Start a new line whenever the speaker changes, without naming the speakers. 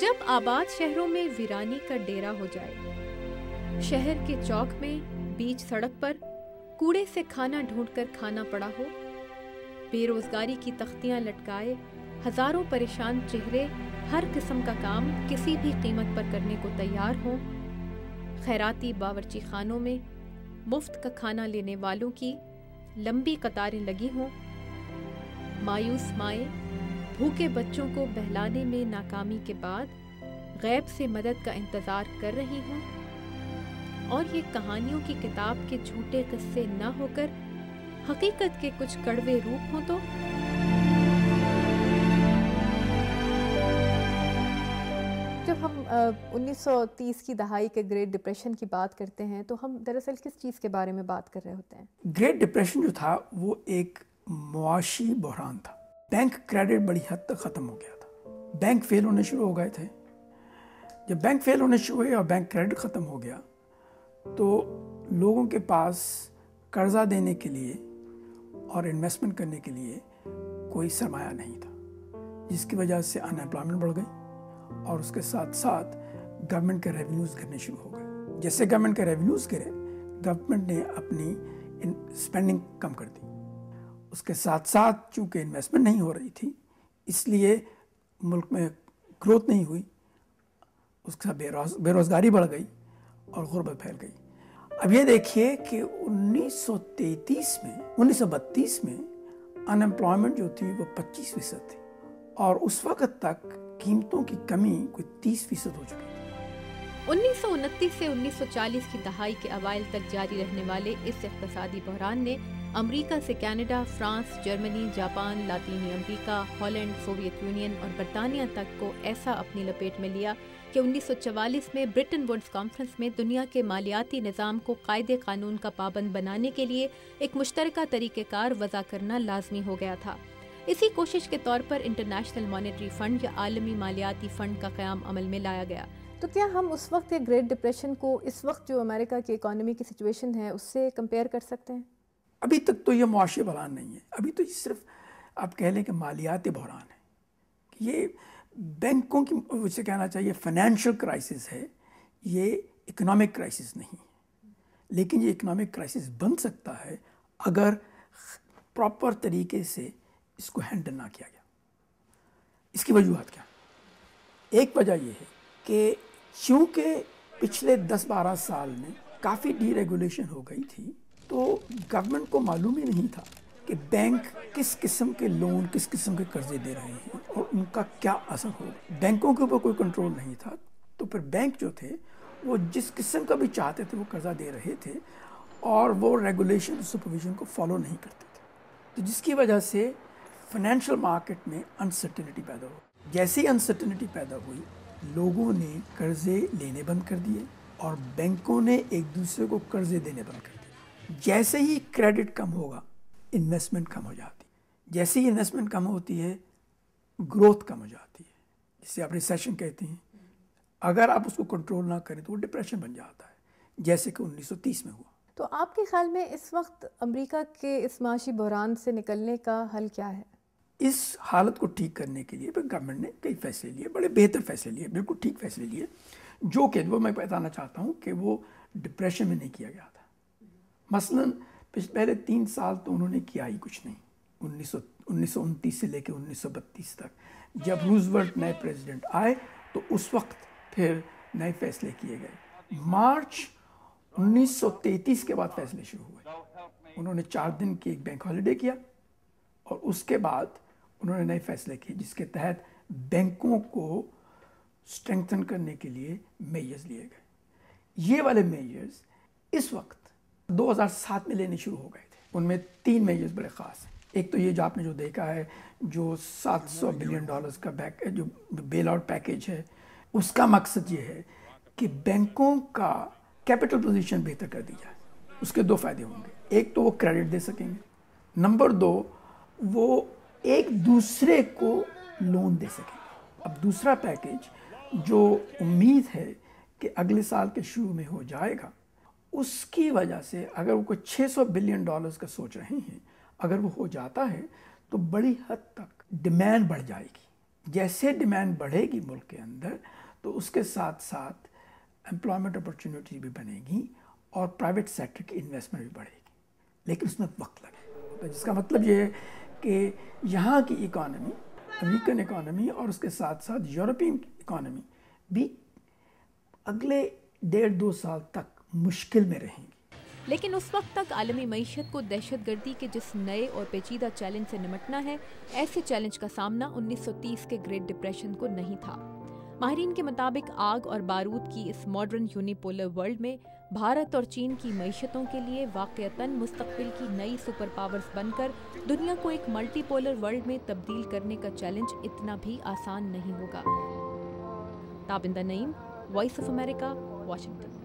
جب آباد شہروں میں ویرانی کا ڈیرا ہو جائے، شہر کے چوک میں بیچ سڑک پر کوڑے سے کھانا ڈھونڈ کر کھانا پڑا ہو، بے روزگاری کی تختیاں لٹکائے ہزاروں پریشان چہرے ہر قسم کا کام کسی بھی قیمت پر کرنے کو تیار ہوں، خیراتی باورچی خانوں میں مفت کا کھانا لینے والوں کی لمبی قطاریں لگی ہوں، مایوس مائیں بھوکے بچوں کو بہلانے میں ناکامی کے بعد غیب سے مدد کا انتظار کر رہی ہوں، اور یہ کہانیوں کی کتاب کے جھوٹے قصے نہ ہو کر حقیقت کے کچھ کڑوے روپ ہوں تو جب ہم 1930 کی دہائی کے گریٹ ڈپریشن کی بات کرتے ہیں تو ہم دراصل کس چیز کے بارے میں بات کر رہے ہوتے ہیں؟
گریٹ ڈپریشن جو تھا وہ ایک معاشی بحران تھا۔ بینک کریڈٹ بڑی حد تک ختم ہو گیا تھا، بینک فیل ہونے شروع ہو گئے تھے۔ جب بینک فیل ہونے شروع ہوئے اور بینک کریڈٹ ختم ہو گیا تو لوگوں کے پاس قرضہ دینے کے لیے اور انویسٹمنٹ کرنے کے لیے کوئی سرمایہ نہیں تھا، جس کی وجہ سے ان امپلائمنٹ بڑھ گئی اور اس کے ساتھ ساتھ گورنمنٹ کے ریونیوز گرنے شروع ہو گئے۔ جیسے گورنمنٹ کے ریونیوز گرے، گورنمنٹ نے اپنی اسپینڈنگ کم کر دی۔ اس کے ساتھ ساتھ چونکہ انویسٹمنٹ نہیں ہو رہی تھی، اس لیے ملک میں گروتھ نہیں ہوئی، اس کے ساتھ بے روزگاری بڑھ گئی اور غربت پھیل گئی۔ اب یہ دیکھیے کہ 1932 میں ان امپلائمنٹ جو تھی وہ 25% تھی، اور اس وقت تک قیمتوں کی کمی کوئی 30% ہو چکی تھی۔
1929 سے 1940 کی دہائی کے اوائل تک جاری رہنے والے اس اقتصادی بحران نے امریکہ سے کینیڈا، فرانس، جرمنی، جاپان، لاطینی امریکہ، ہالینڈ، سوویت یونین اور برطانیہ تک کو ایسا اپنی لپیٹ میں لیا کہ 1944 میں برٹن ووڈز کانفرنس میں دنیا کے مالیاتی نظام کو قاعدے قانون کا پابند بنانے کے لیے ایک مشترکہ طریقہ کار وضع کرنا لازمی ہو گیا تھا۔ اسی کوشش کے طور پر انٹرنیشنل مانیٹری فنڈ یا عالمی مالیاتی فنڈ کا قیام عمل میں لایا گیا۔ تو کیا ہم اس وقت کے گریٹ ڈپریشن کو اس وقت جو امریکہ کی اکانومی کی سچویشن ہے اس سے کمپیئر کر سکتے ہیں؟
ابھی تک تو یہ معاشی بحران نہیں ہے، ابھی تو یہ صرف آپ کہہ لیں کہ مالیاتی بحران ہے۔ یہ بینکوں کی اسے کہنا چاہیے فائنینشیل کرائسس ہے، یہ اکنامک کرائسس نہیں ہے، لیکن یہ اکنامک کرائسس بن سکتا ہے اگر پراپر طریقے سے اس کو ہینڈل نہ کیا گیا۔ اس کی وجوہات کیا؟ ایک وجہ یہ ہے کہ چونکہ پچھلے 10-12 سال میں کافی ڈی ریگولیشن ہو گئی تھی، تو گورنمنٹ کو معلوم ہی نہیں تھا کہ بینک کس قسم کے لون، کس قسم کے قرضے دے رہے ہیں اور ان کا کیا اثر ہوگا۔ بینکوں کے اوپر کوئی کنٹرول نہیں تھا، تو پھر بینک جو تھے وہ جس قسم کا بھی چاہتے تھے وہ قرضہ دے رہے تھے اور وہ ریگولیشن سپرویژن کو فالو نہیں کرتے تھے، تو جس کی وجہ سے فائنینشیل مارکیٹ میں انسرٹنٹی پیدا ہو۔ جیسے ہی انسرٹنٹی پیدا ہوئی، لوگوں نے قرضے لینے بند کر دیے اور بینکوں نے ایک دوسرے کو قرضے دینے بند کر دیے۔ جیسے ہی کریڈٹ کم ہوگا، انویسٹمنٹ کم ہو جاتی ہے، جیسے ہی انویسٹمنٹ کم ہوتی ہے، گروتھ کم ہو جاتی ہے، جسے آپ ریسیشن کہتے ہیں۔ اگر آپ اس کو کنٹرول نہ کریں تو وہ ڈپریشن بن جاتا ہے، جیسے کہ 1930 میں ہوا۔
تو آپ کے خیال میں اس وقت امریکہ کے اس معاشی بحران سے نکلنے کا حل کیا ہے؟
اس حالت کو ٹھیک کرنے کے لیے گورنمنٹ نے کئی فیصلے لیے، بڑے بہتر فیصلے لیے، بالکل ٹھیک فیصلے لیے، جو کہ وہ میں بتانا چاہتا ہوں کہ وہ ڈپریشن میں نہیں کیا گیا تھا۔ مثلاً پہلے 3 سال تو انہوں نے کیا ہی کچھ نہیں، 1929 سے لے کے 1932 تک۔ جب روزولٹ نئے پریزیڈنٹ آئے تو اس وقت پھر نئے فیصلے کیے گئے۔ مارچ 1933 کے بعد فیصلے شروع ہوئے۔ انہوں نے 4 دن کی ایک بینک ہالیڈے کیا اور اس کے بعد انہوں نے نئے فیصلے کیے، جس کے تحت بینکوں کو اسٹرینگتھن کرنے کے لیے میجرز لیے گئے۔ یہ والے میجرز اس وقت 2007 میں لینے شروع ہو گئے تھے۔ ان میں 3 میجرز بڑے خاص ہیں۔ ایک تو یہ جو آپ نے جو دیکھا ہے، جو $700 بلین کا جو بیل آؤٹ پیکیج ہے، اس کا مقصد یہ ہے کہ بینکوں کا کیپٹل پوزیشن بہتر کر دی جائے۔ اس کے 2 فائدے ہوں گے، ایک تو وہ کریڈٹ دے سکیں گے، نمبر 2 وہ ایک دوسرے کو لون دے سکیں گے۔ اب دوسرا پیکیج جو امید ہے کہ اگلے سال کے شروع میں ہو جائے گا، اس کی وجہ سے اگر وہ کوئی $600 بلین کا سوچ رہے ہیں، اگر وہ ہو جاتا ہے تو بڑی حد تک ڈیمانڈ بڑھ جائے گی، جیسے ڈیمانڈ بڑھے گی ملک کے اندر تو اس کے ساتھ ساتھ امپلائمنٹ اپرچونیٹی بھی بنے گی اور پرائیویٹ سیکٹر کی انویسٹمنٹ بھی بڑھے گی، لیکن اس میں وقت لگے گا، جس کا مطلب یہ ہے کہ یہاں کی اکانومی، امریکن اکانومی اور اس کے ساتھ ساتھ یورپین اکانومی بھی اگلے 1.5-2 سال تک مشکل میں رہیں گی۔
لیکن اس وقت تک عالمی معیشت کو دہشت گردی کے جس نئے اور پیچیدہ چیلنج سے نمٹنا ہے، ایسے چیلنج کا سامنا 1930 کے گریٹ ڈپریشن کو نہیں تھا۔ ماہرین کے مطابق آگ اور بارود کی اس ماڈرن یونیپولر ورلڈ میں بھارت اور چین کی معیشتوں کے لیے واقعتاً مستقبل کی نئی سپر پاورز بن کر دنیا کو ایک ملٹی پولر ورلڈ میں تبدیل کرنے کا چیلنج اتنا بھی آسان نہیں ہوگا۔ تابندہ نعیم، وائس آف امریکہ، واشنگٹن۔